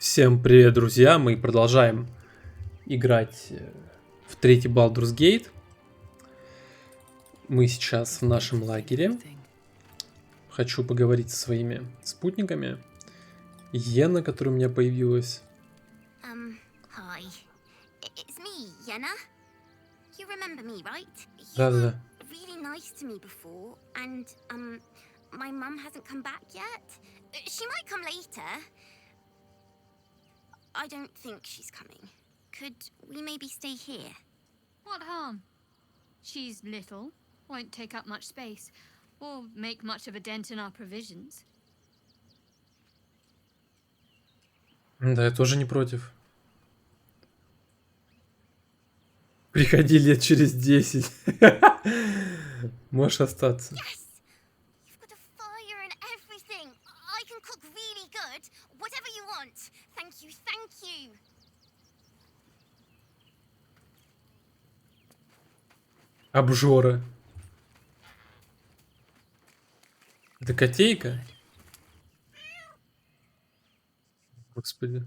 Всем привет, друзья! Мы продолжаем играть в третий Baldur's Gate. Мы сейчас в нашем лагере. Хочу поговорить со своими спутниками. Йена, которая у меня появилась. Hi. It's me, Yenna. You remember me, right? Да-да-да. Really nice to me before, and my mum hasn't come back yet. She might come later. I don't think she's coming. Could we maybe stay here? What harm? She's little, won't take up much space, or make much of a dent in our provisions. Да, я тоже не против. Приходи лет через 10. Можешь остаться. Yes! You've got a fire and everything. I can cook really good. Whatever you want. Thank you, thank you. Обжора. Это котейка? Господи.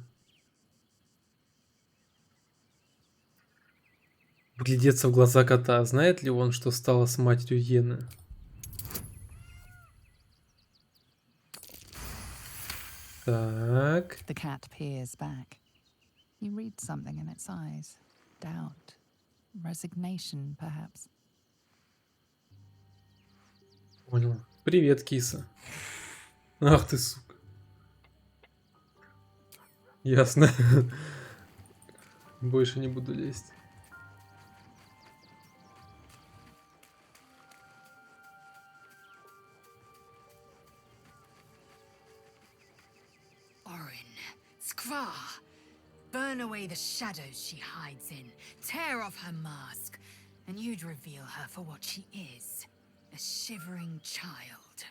Вглядеться в глаза кота. Знает ли он, что стало с матерью Йены? Так. The cat peers back. You read something in its eyes. Doubt. Resignation, perhaps. Понял. Привет, киса. Ах ты, сука. Ясно. Больше не буду лезть. Skvar! Burn away the shadows she hides in, tear off her mask, and you'd reveal her for what she is, a shivering child.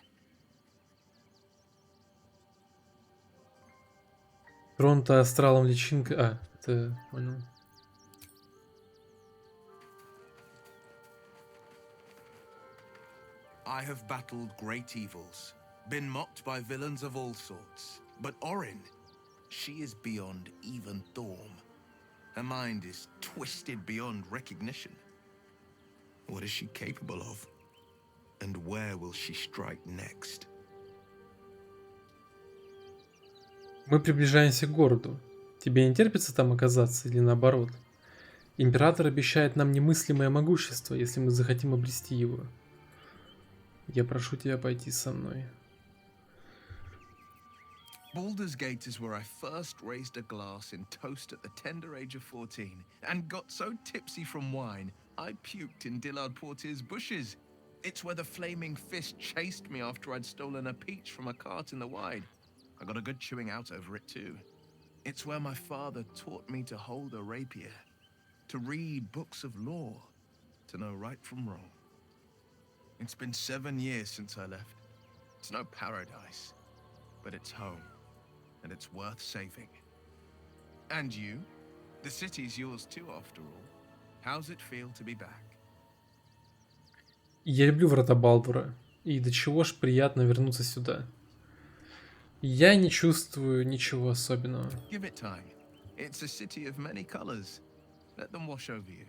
Тронутая астралом личинка... А, это... Понял. I have battled great evils, been mocked by villains of all sorts. But Orin, she is beyond even Thorm. Her mind is twisted beyond recognition. What is she capable of? And where will she strike next? Мы приближаемся к городу. Тебе не терпится там оказаться или наоборот? Император обещает нам немыслимое могущество, если мы захотим обрести его. Я прошу тебя пойти со мной. Baldur's Gate is where I first raised a glass in toast at the tender age of 14, and got so tipsy from wine, I puked in Dillard Portier's bushes. It's where the flaming fist chased me after I'd stolen a peach from a cart in the Wide. I got a good chewing out over it too. It's where my father taught me to hold a rapier, to read books of law, to know right from wrong. It's been 7 years since I left. It's no paradise, but it's home. And it's worth saving. And you? The city's yours too, after all. How's it feel to be back? Я люблю врата Балдура. И до чего ж приятно вернуться сюда. Я не чувствую ничего особенного. Give it time. It's a city of many colors. Let them wash over you.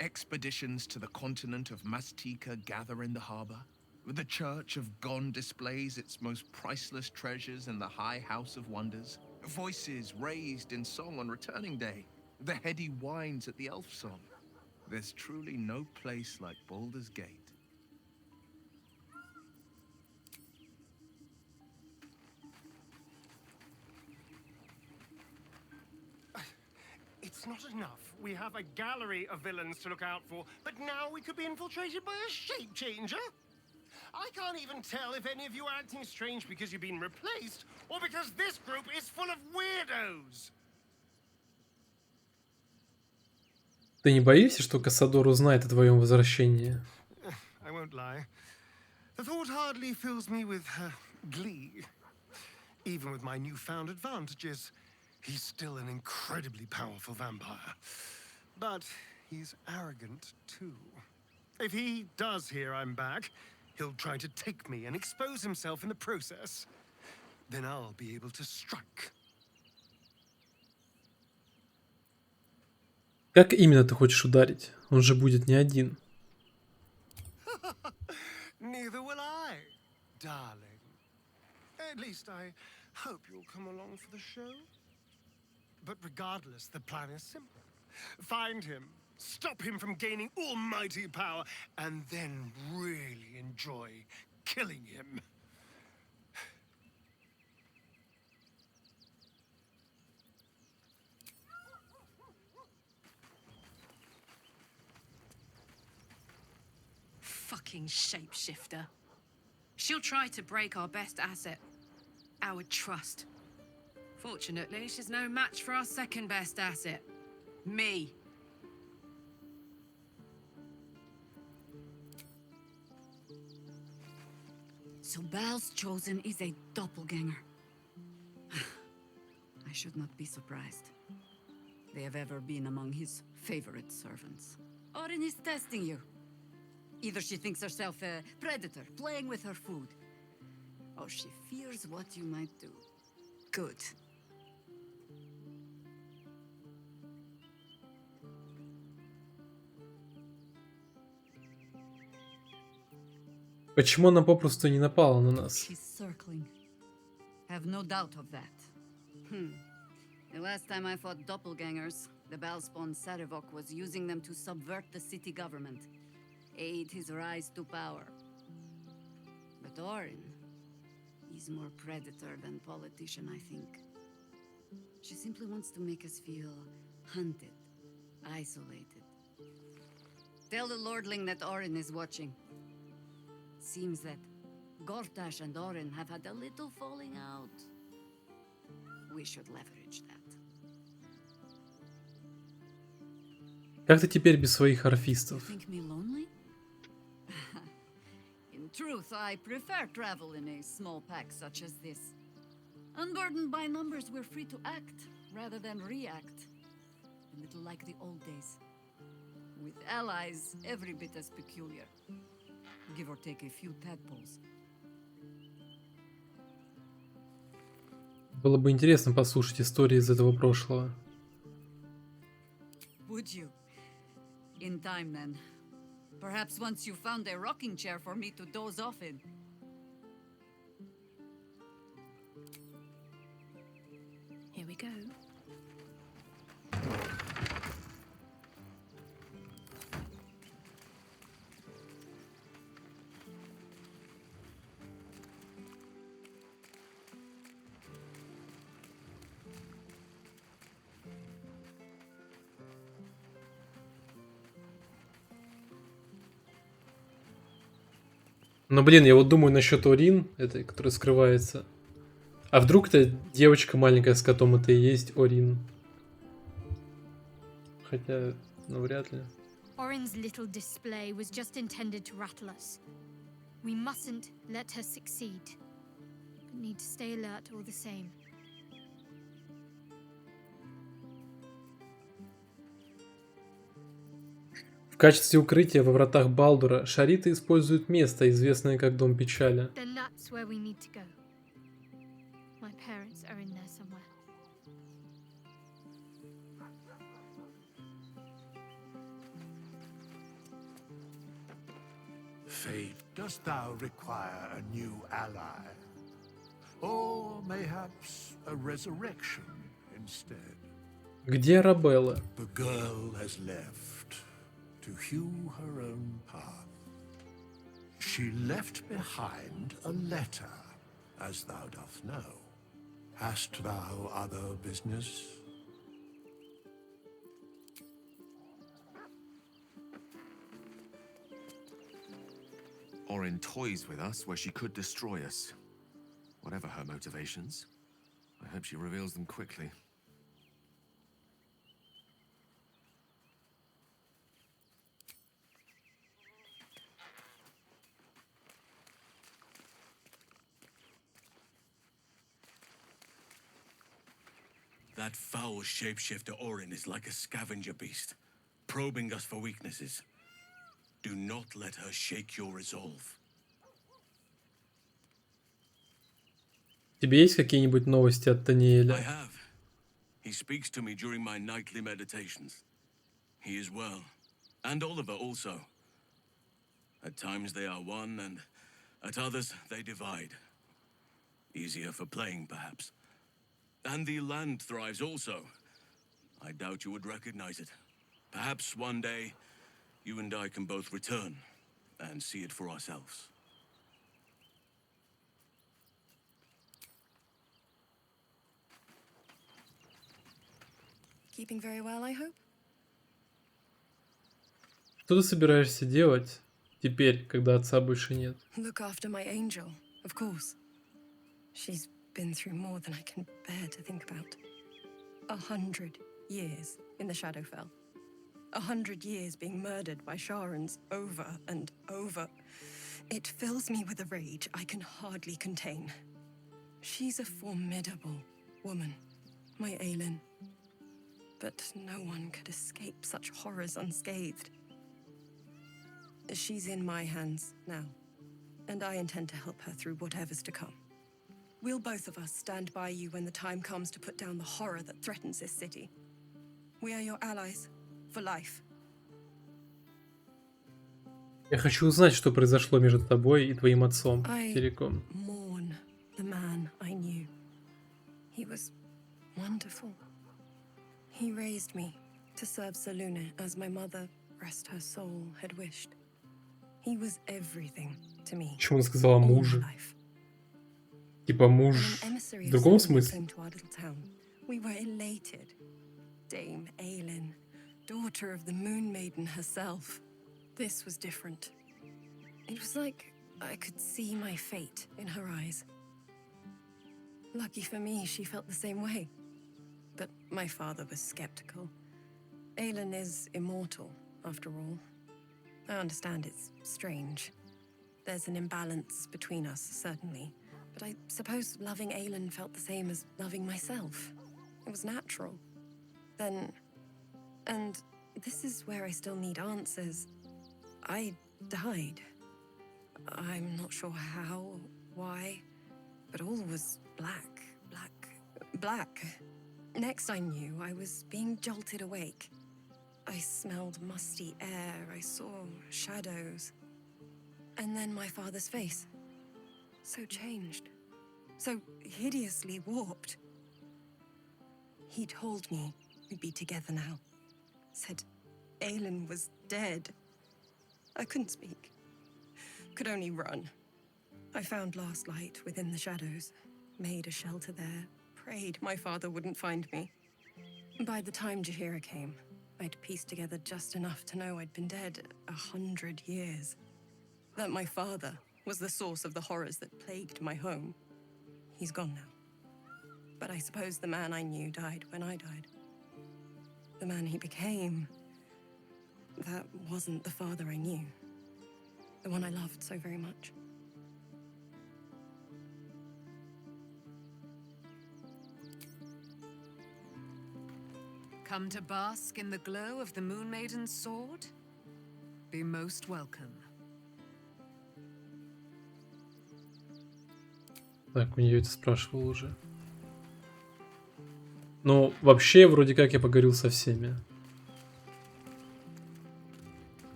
Expeditions to the continent of Mastika gather in the harbor. The Church of Gon displays its most priceless treasures in the High House of Wonders. Voices raised in song on returning day. The heady wines at the elf song. There's truly no place like Baldur's Gate. It's not enough. We have a gallery of villains to look out for, but now we could be infiltrated by a shape changer? I can't even tell if any of you are acting strange because you've been replaced, or because this group is full of weirdos. Ты не боишься, что Кассадор узнает о твоем возвращении? I won't lie. The thought hardly fills me with glee. Even with my newfound advantages, he's still an incredibly powerful vampire. But he's arrogant too. If he does hear I'm back, he'll try to take me and expose himself in the process. Then I'll be able to strike. Как именно ты хочешь ударить? Он же будет не один. Neither will I, darling. At least I hope you'll come along for the show. But regardless, the plan is simple. Find him, stop him from gaining almighty power, and then really enjoy killing him. Fucking shapeshifter. She'll try to break our best asset, our trust. Fortunately, she's no match for our second best asset, me. So Bal's chosen is a doppelganger. I should not be surprised. They have ever been among his favorite servants. Orin is testing you. Either she thinks herself a predator, playing with her food, or she fears what you might do. Good. Почему она попросту не напала на нас? She's circling. Have no doubt of that. The last time I fought doppelgangers, the Balspawn Sarevok was using them to subvert the city government, aid his rise to power. But Orin, he's more predator than politician, I think. She simply wants to make us feel hunted, isolated. Tell the Lordling that Orin is watching. Seems that Gortash and Orin have had a little falling out. We should leverage that. Как ты теперь без своих орфистов? Think me lonely? In truth, I prefer travel in a small pack such as this. Unburdened by numbers, we're free to act rather than react. A little like the old days. With allies every bit as peculiar. Give or take a few tadpoles. Было бы интересно послушать истории из этого прошлого. Would you? In time, then. Perhaps once you found a rocking chair for me to doze off in. Here we go. Но блин, я вот думаю насчет Орин, этой, которая скрывается. А вдруг это девочка маленькая с котом, это и есть Орин? Хотя, ну вряд ли. Orin's little display was just intended to rattle us. We mustn't let her succeed, but need to stay alert all the same. В качестве укрытия во вратах Балдура шариты используют место, известное как Дом Печали. Then that's where we need to go. My parents are in there somewhere. Fate, dost thou require a new ally? Or mayhaps a resurrection instead? Где Арабелла? The girl has left to hew her own path. She left behind a letter, as thou doth know. Hast thou other business? Orin toys with us where she could destroy us. Whatever her motivations, I hope she reveals them quickly. That foul shapeshifter Orin is like a scavenger beast, probing us for weaknesses. Do not let her shake your resolve. Тебе есть какие-нибудь новости от I Таниэля? have. He speaks to me during my nightly meditations. He is well. And Oliver also. At times they are one, and at others they divide. Easier for playing, perhaps. And the land thrives also. I doubt you would recognize it. Perhaps one day, you and I can both return and see it for ourselves. Keeping very well, I hope? Что ты собираешься делать теперь, когда отца больше нет? Look after my angel, of course. She's been through more than I can bear to think about. 100 years in the Shadowfell. 100 years being murdered by Sharans over and over. It fills me with a rage I can hardly contain. She's a formidable woman, my Aelin. But no one could escape such horrors unscathed. She's in my hands now, and I intend to help her through whatever's to come. We'll both of us stand by you when the time comes to put down the horror that threatens this city. We are your allies for life. Я хочу узнать, что произошло между тобой и твоим отцом, Тереком. Mourn the man I knew. He was wonderful. He raised me to serve Selûne as my mother, rest her soul, had wished. He was everything to me. Почему он сказала муж? Типа муж в другом смысле? We were elated. Dame Aelin, daughter of the Moon Maiden herself. This was different. It was like I could see my fate in her eyes. Lucky for me, she felt the same way. But my father was skeptical. Aelin is immortal, after all. I understand it's strange. There's an imbalance between us, certainly. But I suppose loving Aelin felt the same as loving myself. It was natural. Then... And this is where I still need answers. I died. I'm not sure how, why, but all was black. Next I knew, I was being jolted awake. I smelled musty air, I saw shadows. And then my father's face. So changed. So hideously warped. He told me we'd be together now. Said Aelin was dead. I couldn't speak. Could only run. I found last light within the shadows. Made a shelter there. Prayed my father wouldn't find me. By the time Jaheira came, I'd pieced together just enough to know I'd been dead 100 years. That my father was the source of the horrors that plagued my home. He's gone now. But I suppose the man I knew died when I died. The man he became, that wasn't the father I knew. The one I loved so very much. Come to bask in the glow of the Moon Maiden's sword? Be most welcome. Так, у нее это спрашивал уже. Ну, вообще, вроде как я поговорил со всеми.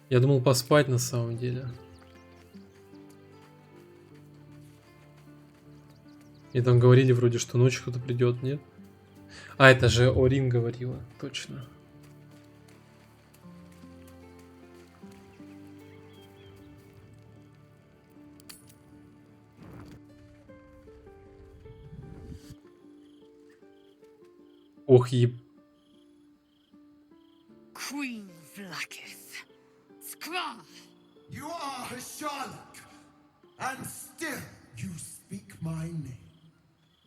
Я думал поспать на самом деле. И там говорили вроде, что ночью кто-то придет, нет? А, это же Орин говорила, точно. Ох, Queen Vlaakit. Skra! You are Hasharlok, and still you speak my name.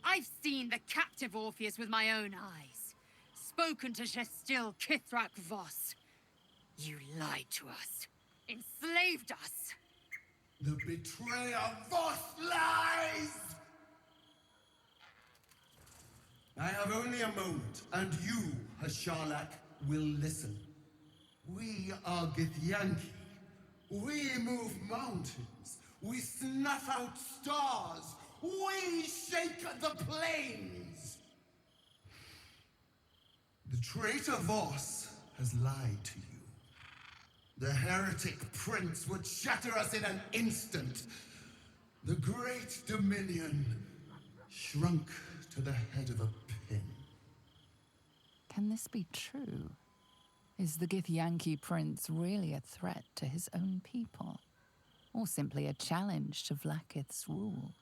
I've seen the captive Orpheus with my own eyes. Spoken to Gestil Kithrak Voss. You lied to us. Enslaved us. The betrayer Voss lies! I have only a moment, and you, Hasharlok, will listen. We are Githyanki. We move mountains. We snuff out stars. We shake the plains. The Traitor Voss has lied to you. The heretic prince would shatter us in an instant. The great dominion shrunk to the head of a pin. Can this be true? Is the Githyanki prince really a threat to his own people? Or simply a challenge to Vlaakith's rule?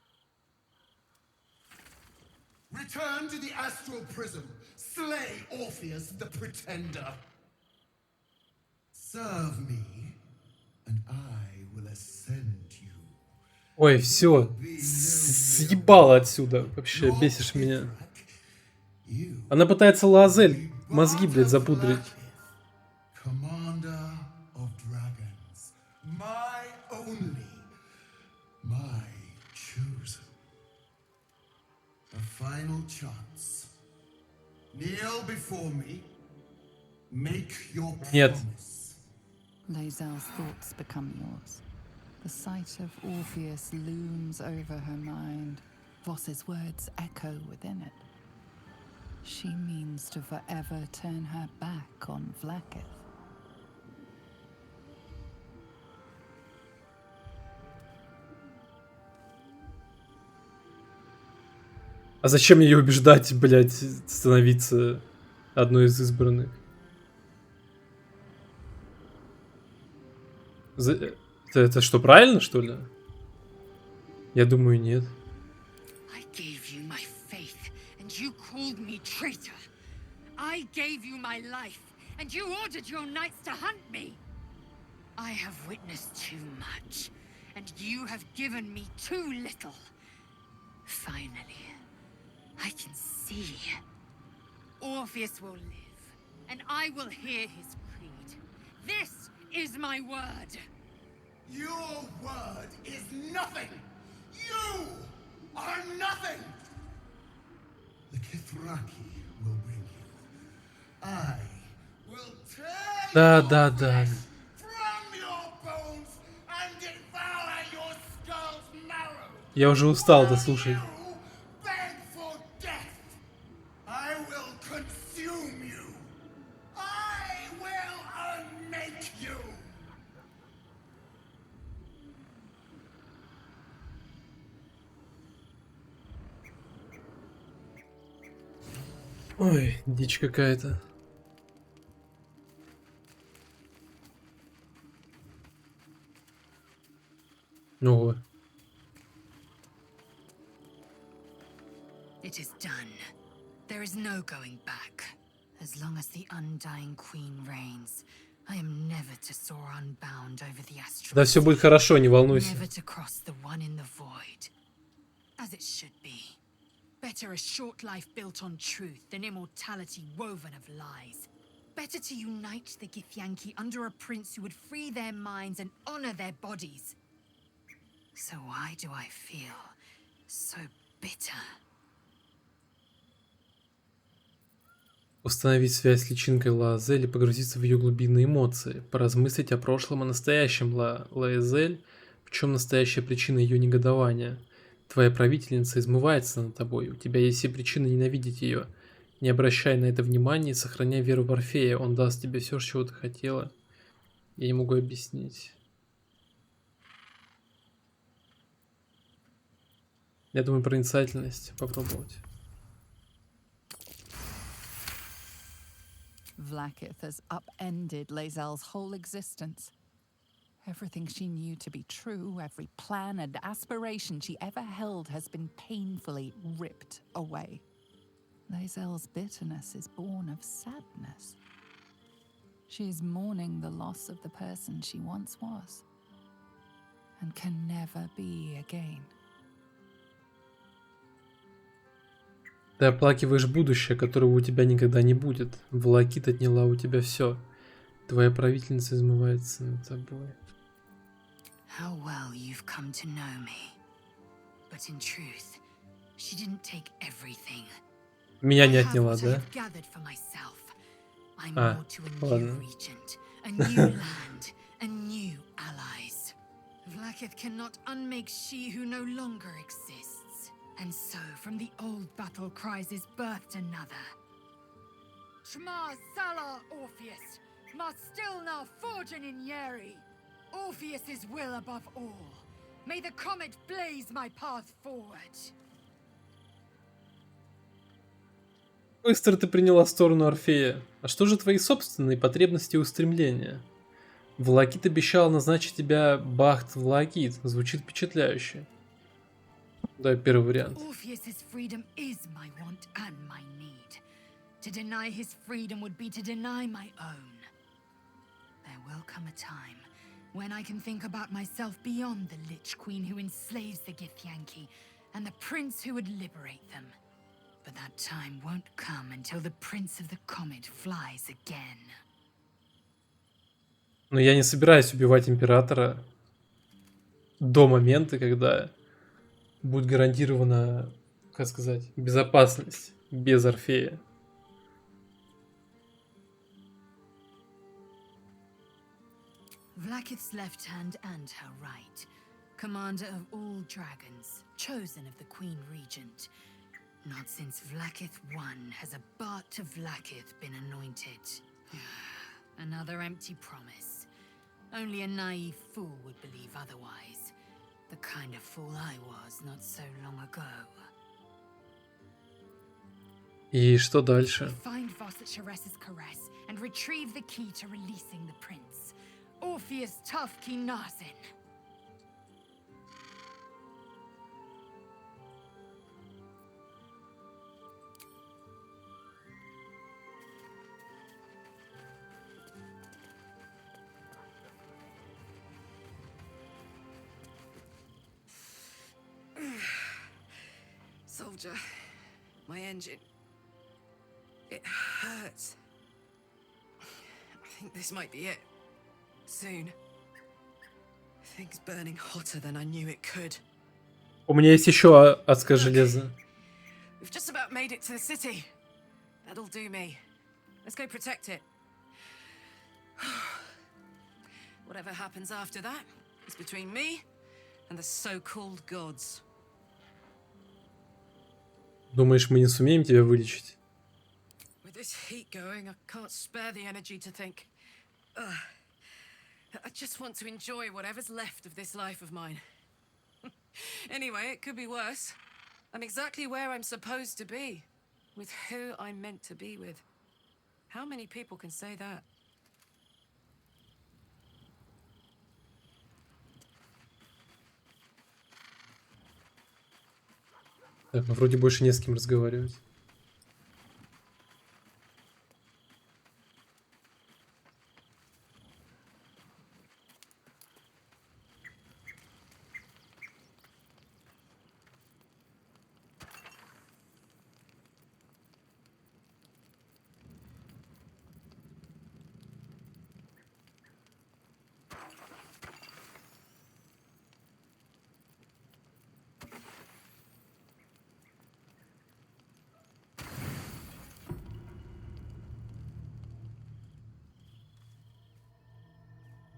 Return to the astral prism. Slay Orpheus the Pretender. Serve me, and I will ascend you. Ой, все. Съебало отсюда. Вообще, бесишь меня. Она пытается Лаэзель мозги, блядь, запудрить. Commander of dragons. My only. My chosen. A final chance. Kneel before me. Make your Нет. promise. Laezel's thoughts become yours. The sight of Orpheus looms over her mind. Voss's words echo within it. She means to forever turn her back on Vlaakith. А зачем ее убеждать, блядь, становиться одной из избранных? Это что, правильно, что ли? Я думаю, нет. I gave you my faith, and you called me traitor. I gave you my life, and you ordered your knights to hunt me. I have witnessed too much, and you have given me too little. Finally, I can see. Orpheus will live, and I will hear his creed. This is my word. Your word is nothing. You are nothing. The Kithraki will bring you. I will tear Да. from your bones and devour your skull's marrow. Я уже устал это слушать. You beg for death. I will consume you. I will unmake you. Ой, дичь какая-то. Ну, It is done. There is no going back. As long as the Undying Queen reigns, I am never to soar unbound over the astral. да, все будет хорошо, не волнуйся. Never to cross the one in the void. As it should be. Better a short life built on truth than immortality woven of lies. Better to unite the Githyanki under a prince who would free their minds and honor their bodies. So why do I feel so bitter? Установить связь с личинкой Лаэзель и погрузиться в ее глубинные эмоции. Поразмыслить о прошлом и настоящем Лаэзель, в чем настоящая причина ее негодования. Твоя правительница измывается над тобой, у тебя есть все причины ненавидеть ее. Не обращай на это внимания и сохраняй веру в Орфея, он даст тебе все, чего ты хотела. Я не могу объяснить. Я думаю, проницательность попробовать. Vlaakith has upended Laezel's whole existence. Everything she knew to be true, every plan and aspiration she ever held has been painfully ripped away. Laezel's bitterness is born of sadness. She is mourning the loss of the person she once was, and can never be again. Ты оплакиваешь будущее, которого у тебя никогда не будет. Влаакит отняла у тебя все. Твоя правительница измывается над тобой. How well you've come to know me. But in truth, she didn't take everything. Меня не отняла, да? I'm more to a new regent, a new land, and new allies. Vlaakith cannot unmake she who no longer exists. And so, from the old battle cries is birthed another. Shma Salar Orpheus, Ma Stilna Fortune in Yeri. Orpheus's will above all. May the comet blaze my path forward. Быстро ты приняла сторону Орфея. А что же твои собственные потребности и устремления? Влаакит обещал назначить тебя Бахт Влаакит. Звучит впечатляюще. Да, первый вариант. Orpheus's freedom is my want and my need. To deny his freedom would be to deny my own. There will come a time when I can think about myself beyond the Lich Queen who enslaves the Githyanki and the prince who would liberate them. But that time won't come until the Prince of the Comet flies again. Но я не собираюсь убивать Императора до момента, когда будет гарантирована, как сказать, безопасность без Орфея. Vlaakith's left hand and her right. Commander of all dragons, chosen of the Queen Regent. Not since Vlaakith I has a Bart of Vlaakith been anointed. Another empty promise. Only a naive fool would believe otherwise. The kind of fool I was not so long ago. И что дальше? Find Voss at Shares's caress and retrieve the key to releasing the prince. Orpheus Tufki Narzin. Soldier, my engine. It hurts. I think this might be it. Soon. Things burning hotter than I knew it could. У меня есть еще адское железо. We've just about made it to the city. That'll do me. Let's go protect it. Whatever happens after that is between me and the so-called gods. Думаешь, мы не сумеем тебя вылечить? With this heat going, I can't spare the energy to think. I just want to enjoy whatever's left of this life of mine. Anyway, it could be worse. I'm exactly where I'm supposed to be, with who I'm meant to be with. How many people can say that? Так, ну вроде больше не с кем разговаривать.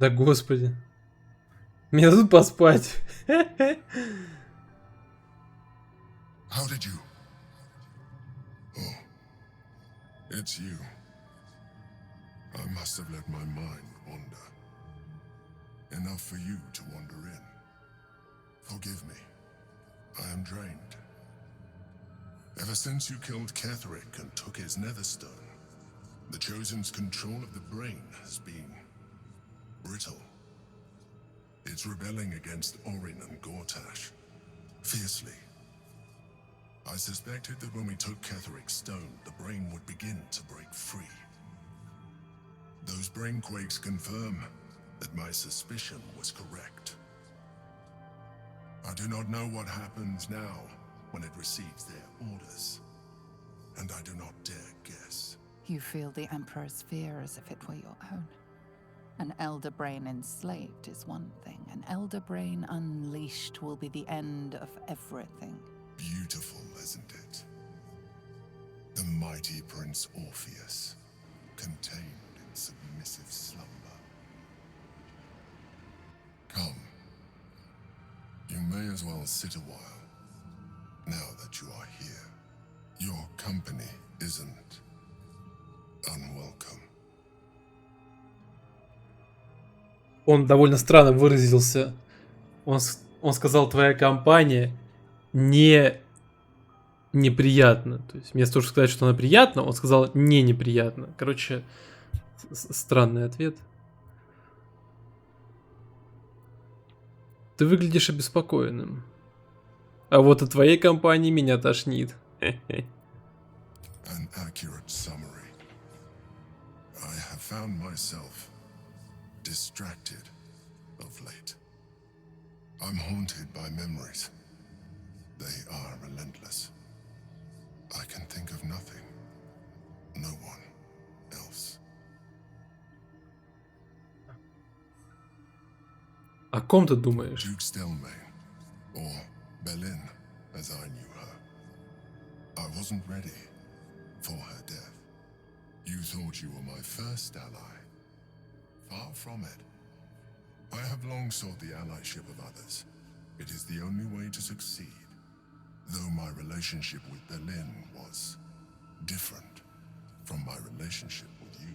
Да господи. Мне тут поспать. How did you? Oh, it's you. I must have let my mind wander. Enough for you to wander in. Forgive me. I am drained. Ever since you killed Ketheric and took his netherstone, the Chosen's control of the brain has been brittle. It's rebelling against Orin and Gortash fiercely. I suspected that when we took Ketheric's stone, the brain would begin to break free. Those brain quakes confirm that my suspicion was correct. I do not know what happens now when it receives their orders, and I do not dare guess. You feel the Emperor's fear as if it were your own. An elder brain enslaved is one thing. An elder brain unleashed will be the end of everything. Beautiful, isn't it? The mighty Prince Orpheus, contained in submissive slumber. Come. You may as well sit a while, now that you are here. Your company isn't Он довольно странно выразился. Он сказал, твоя компания не неприятно. То есть вместо того, чтобы сказать, что она приятна, он сказал не неприятно. Короче, странный ответ. Ты выглядишь обеспокоенным. А вот от твоей компании меня тошнит. An accurate summary. I have found myself distracted of late. I'm haunted by memories. They are relentless. I can think of nothing. No one else. О ком ты думаешь? Duke Stelmane, or Berlin, as I knew her. I wasn't ready for her death. You thought you were my first ally. Far from it. I have long sought the allyship of others. It is the only way to succeed. Though my relationship with Berlin was different from my relationship with you.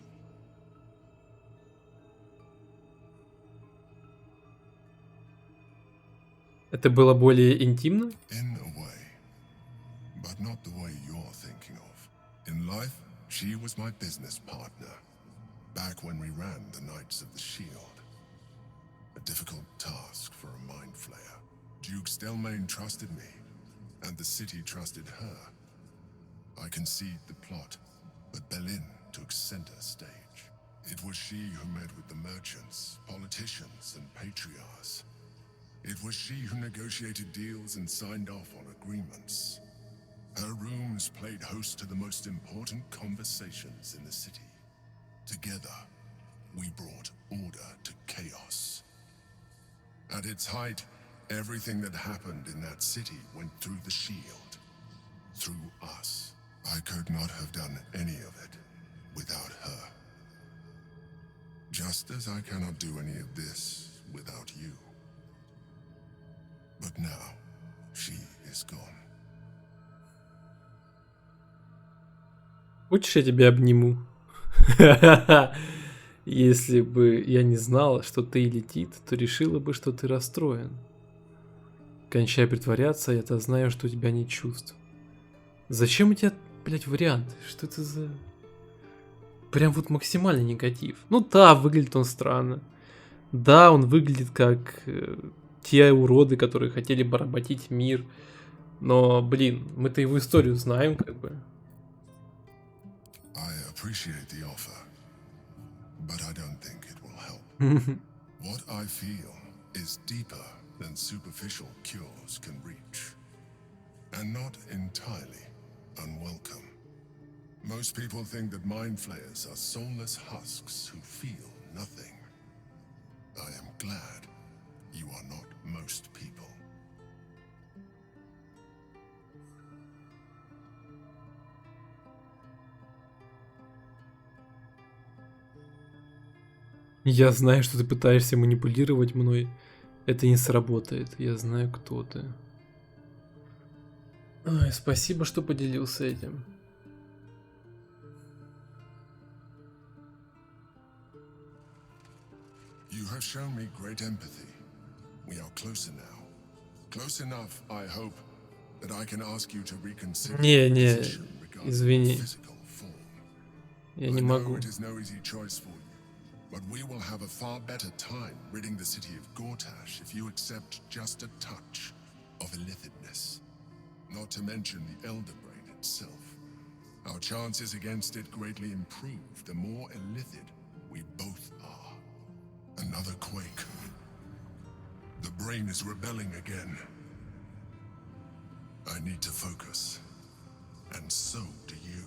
Это было более интимно? In a way, but not the way you're thinking of. In life, she was my business partner. Back when we ran the Knights of the Shield. A difficult task for a mind flayer. Duke Stelmane trusted me, and the city trusted her. I conceived the plot, but Berlin took center stage. It was she who met with the merchants, politicians, and patriarchs. It was she who negotiated deals and signed off on agreements. Her rooms played host to the most important conversations in the city. Together, we brought order to chaos. At its height, everything that happened in that city went through the shield. Through us. I could not have done any of it without her. Just as I cannot do any of this without you. But now, she is gone. Хочешь, я тебя обниму? Если бы я не знала, что ты летит, то решила бы, что ты расстроен. Кончай притворяться, я-то знаю, что у тебя нет чувств. Зачем у тебя, блять, варианты? Что это за... Прям вот максимальный негатив. Ну да, выглядит он странно. Да, он выглядит как те уроды, которые хотели бы работить мир. Но, блин, мы-то его историю знаем, как бы. I appreciate the offer, but I don't think it will help. What I feel is deeper than superficial cures can reach, and not entirely unwelcome. Most people think that mind flayers are soulless husks who feel nothing. I am glad you are not most people. Я знаю, что ты пытаешься манипулировать мной. Это не сработает. Я знаю, кто ты. Ой, спасибо, что поделился этим. You have shown me great empathy. We are closer now. Close enough, I hope, that I can ask you to reconsider Не, your position regarding извини. physical form. Я не I know могу. it is no easy choice for you, but we will have a far better time ridding the city of Gortash if you accept just a touch of illithidness. Not to mention the Elder Brain itself. Our chances against it greatly improve the more illithid we both are. Another quake. The brain is rebelling again. I need to focus. And so do you.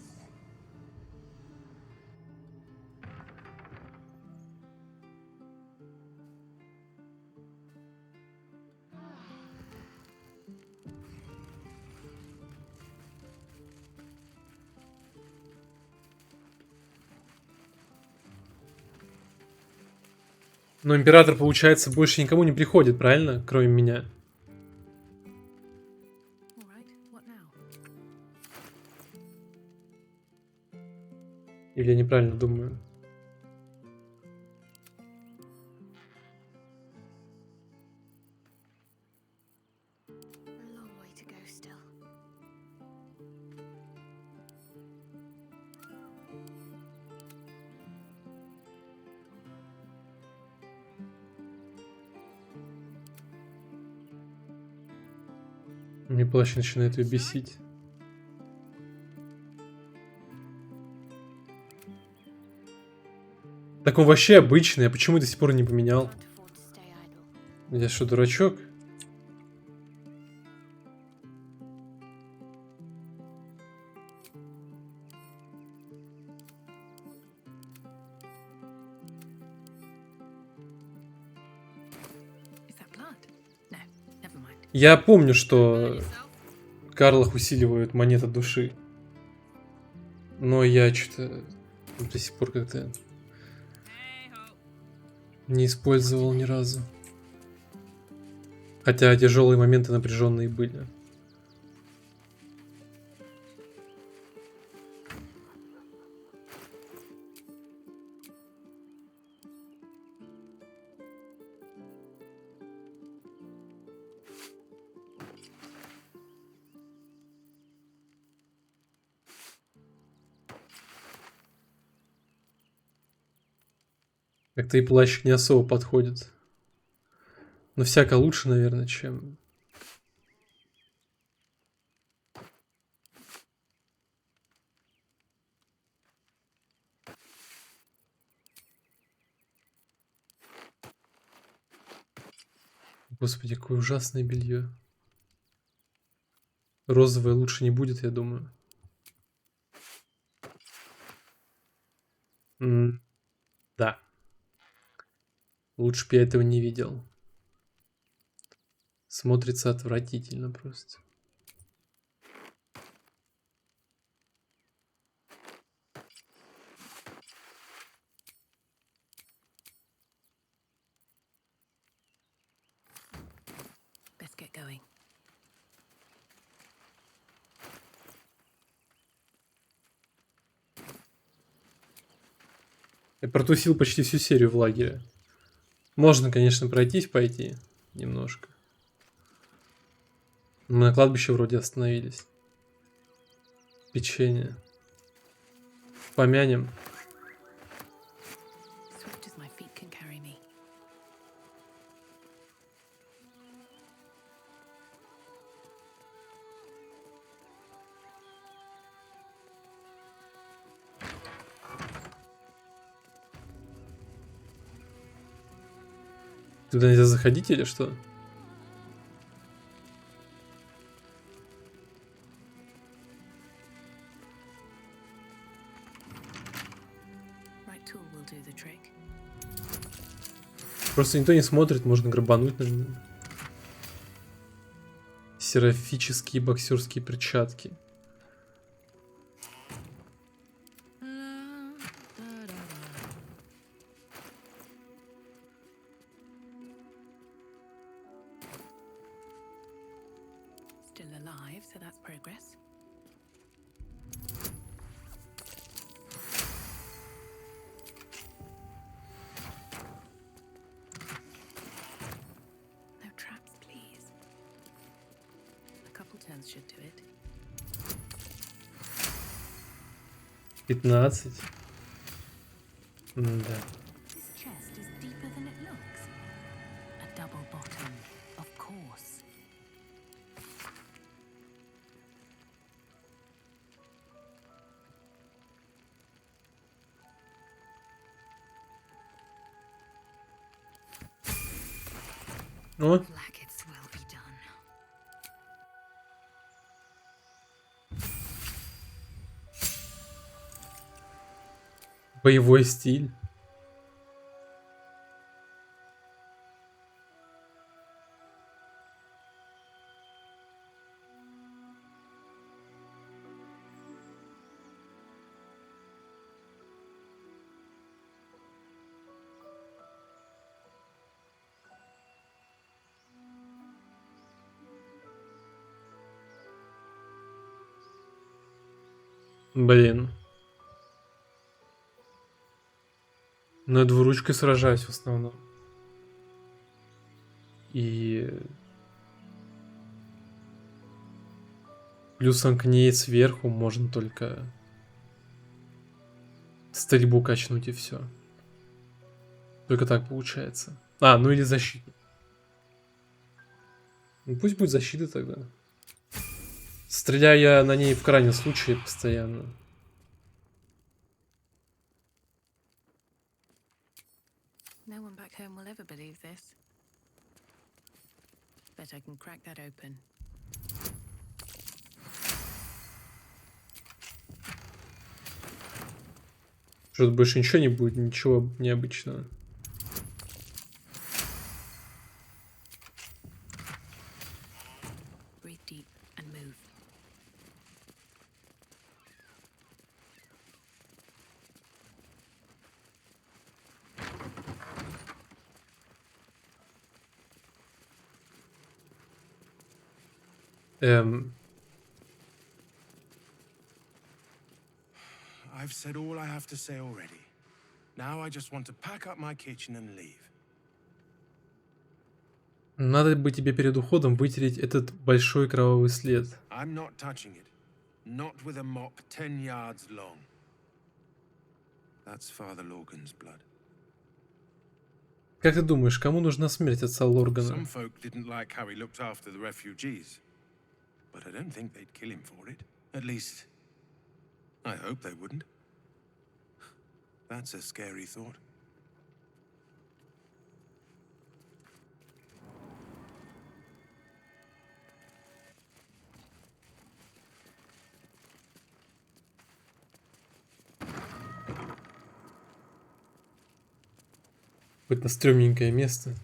Но император, получается, больше никому не приходит, правильно? Кроме меня. Или я неправильно думаю? Мне плащ начинает ее бесить. Так он вообще обычный, а почему до сих пор не поменял? Я что, дурачок? Я помню, что в Карлах усиливают монета души. Но я что-то до сих пор как-то не использовал ни разу. Хотя тяжелые моменты напряженные были. Как-то и плащик не особо подходит. Но всяко лучше, наверное, чем... Господи, какое ужасное белье. Розовое лучше не будет, я думаю. Да. Лучше бы я этого не видел. Смотрится отвратительно просто. Let's get going. Я протусил почти всю серию в лагере. Можно, конечно, пройтись, пойти немножко. Мы на кладбище вроде остановились. Печенье. Помянем. Swift as my feet can carry me. Туда нельзя заходить или что? Right tool will do the trick. Просто никто не смотрит, можно грабануть, наверное. Серафические боксерские перчатки. Still alive, so that's progress. No traps, please. A couple turns should do it. 15. Да. This chest is deeper than it looks. A double bottom, of course. О, Влаакit's will be done. боевой стиль. Блин. Но я двуручкой сражаюсь в основном. И... Плюсом к ней сверху можно только стрельбу качнуть и все. Только так получается. А, ну или защиту. Ну, пусть будет защита тогда. Стреляю я на ней в крайнем случае постоянно. No one back home will ever believe this. Bet I can crack that open. Что тут больше ничего не будет, ничего необычного. Breathe deep and move. I've said all I have to say already. Now I just want to pack up my kitchen and leave. Надо бы тебе перед уходом вытереть этот большой кровавый след. I'm not touching it. Not with a mop 10 yards long. That's Father Lorgan's blood. Как ты думаешь, кому нужна смерть отца Лоргана? Some folk didn't like how he looked after the refugees. But I don't think they'd kill him for it. At least, I hope they wouldn't. That's a scary thought. Какое-то стрёмненькое место.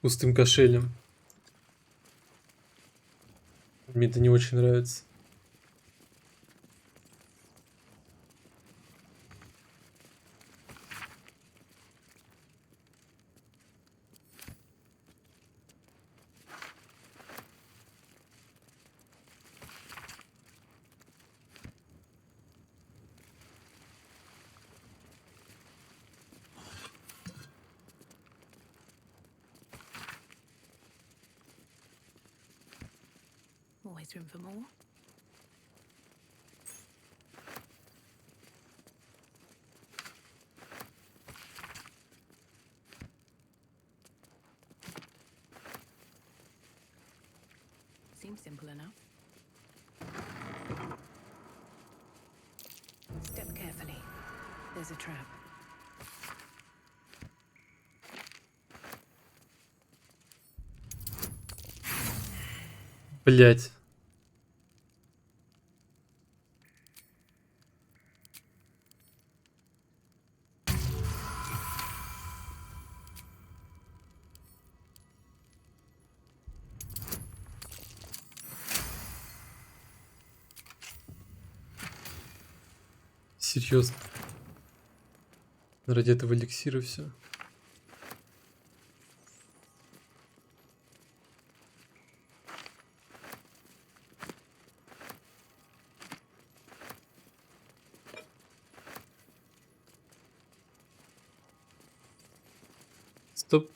Пустым кошелем. Мне это не очень нравится. Always room for more. Seems simple enough. Step carefully. There's a trap. Блять. Серьезно. Ради этого эликсира все. Стоп.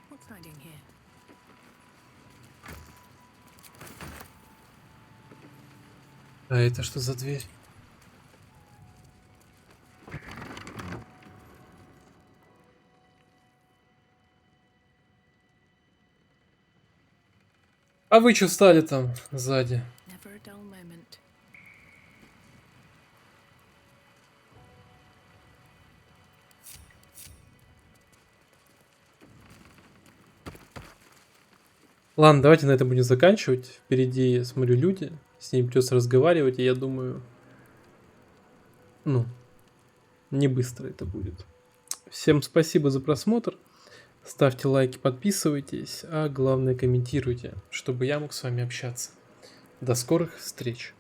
What's hiding here? А это что за дверь? А вы что встали там сзади? Never a dull moment. Ладно, давайте на этом будем заканчивать. Впереди, я смотрю, люди. С ними придется разговаривать, и я думаю, ну, не быстро это будет. Всем спасибо за просмотр. Ставьте лайки, подписывайтесь, а главное комментируйте, чтобы я мог с вами общаться. До скорых встреч!